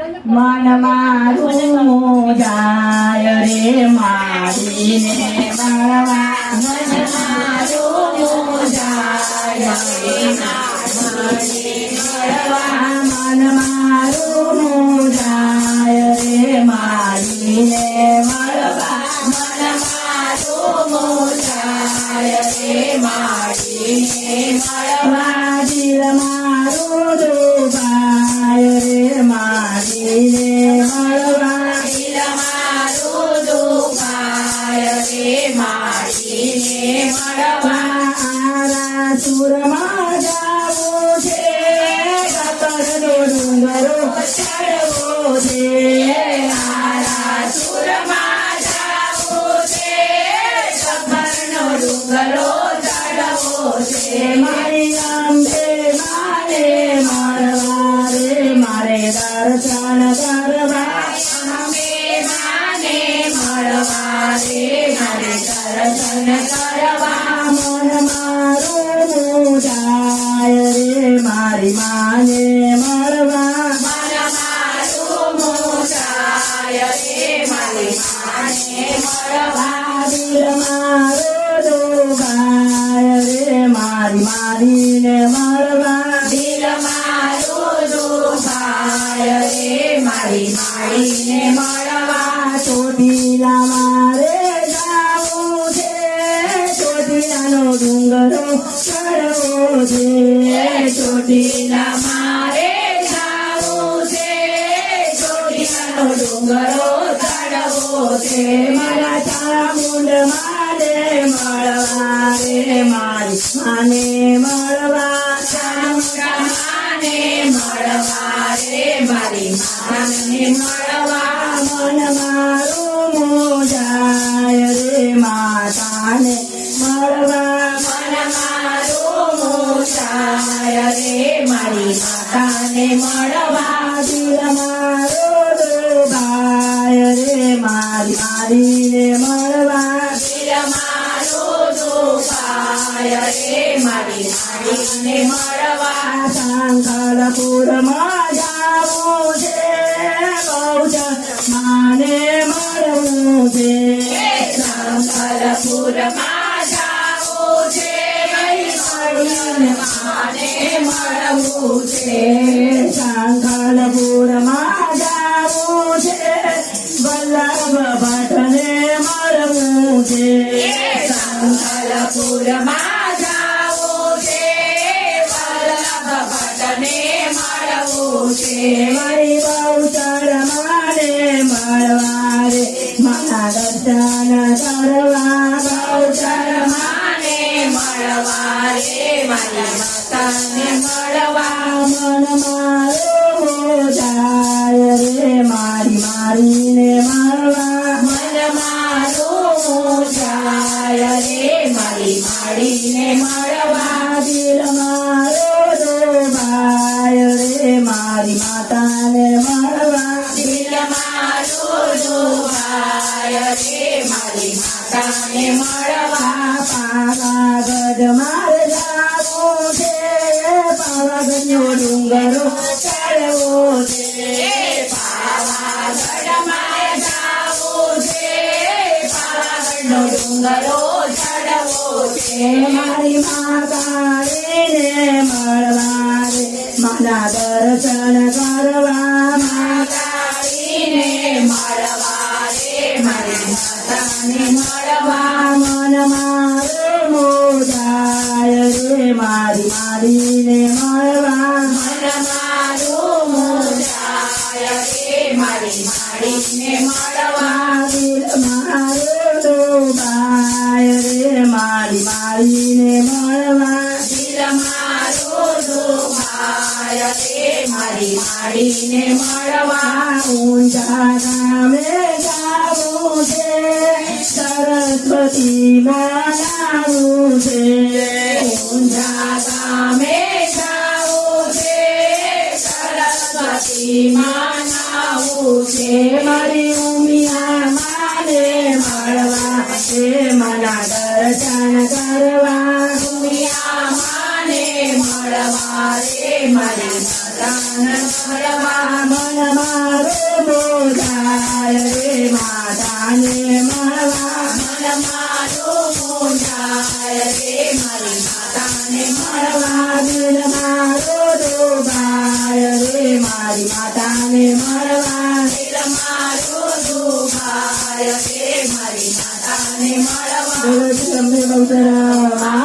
મન મારું જાય રે મારીને મળવા મન મારું જાય રે મારીને મળવા મન મારું જાય રે મારીને મળવા મન મારું જાય રે મારીને મળવા દિલ મારું દુભાય રે મારીને મળવા દિલ મારું દુભાય રે મારીને મળવા આરા સુરમાં જાવું છે કતરનો ડુંગરો ચડવો છે આરા સુરમાં જાવું છે કતરનો ડુંગરો ચડવો છે મારી અંબે મારે મળવા રે મારે દર્શન કરવા અંબે માને મળવા રે મારે દર્શન કરવા મન મારું જાય રે મારી માને મળવા મન મારું જાય રે મારી માને મળવા દિલ મારું દુભાય રે મારી મારીને મળવા દિલ મારું દુભાય રે મારી મારીને મળવા ચોટીલા મારે જાવું છે ચોટીલાનો ડુંગરો ચડવો છે ચોટીલા મારે જાવું છે ચોટીલાનો ડુંગરો ચડવો છે મારા ચામુંડ માને મળવા રે મારી માને મળવા ચામુંડ માને મળવા રે મારી માને મળવા મન મારું જાય રે માતાને મળવા મન મારું જાય રે મારી માતાને મળવા દિલ મારું દુભાય રે મારી મારીને મળવા દિલ મારું દુભાય રે મારી મારીને મળવા સંકલપુરમાં જાવું છે બહુચર માને મળવું છે સંકલપુરમાં જાવું છે માને મળવું છે સંકલપુરમાં જાવું છે વલ્લભ ભટ્ટને મળવું છે સંકલપુરમાં જાવું છે વલ્લભ ભટ્ટને મળવું છે મારી બહુચર માને મળવા રે મારા દર્શન કરવા બહુચર માને મળવા રે મારી માતાને મળવા મન મારું જાય રે મારી મારીને મળવા મન મારું જાય રે મારી મારીને મળવા દિલ મારું દુભાય રે મારી માતાને મળવા દિલ મારું દુભાય રે મારી માતાને મળવા પાવાગઢ મારે જાવું છે પાવાગઢનો ડુંગરો ચડવો છે પાવાગઢ મારે જાવું છે પાવાગઢનો ડુંગરો ચડવો છે મારી માતાને મળવા રે મારા દર્શન કરવા માતાને મળવા રે મારી માતાને મળવા મન મારું જાય રે મારી મારીને મળવા મન મારું જાય રે મારી મારીને મળવા દિલ મારું દુભાય રે મારી મારીને મળવા દિલ મારું દુભાય રે મારી મારીને મળવા ઊંઝા ગામે જાવું છે સરસ્વતી મનાવું છે ઊંઝા ગામે જાવું છે સરસ્વતી મનાવું છે મારી ઉમિયા માને મળવા છે મના દર્શન કરવા ઉમિયા માને મળવા રે મારી માતાને મળવા મન મારી માતાને મળવા દિલ મારું દુભાય છે મારી માતાને મળવા બોલો શ્રી અંબે બહુચરા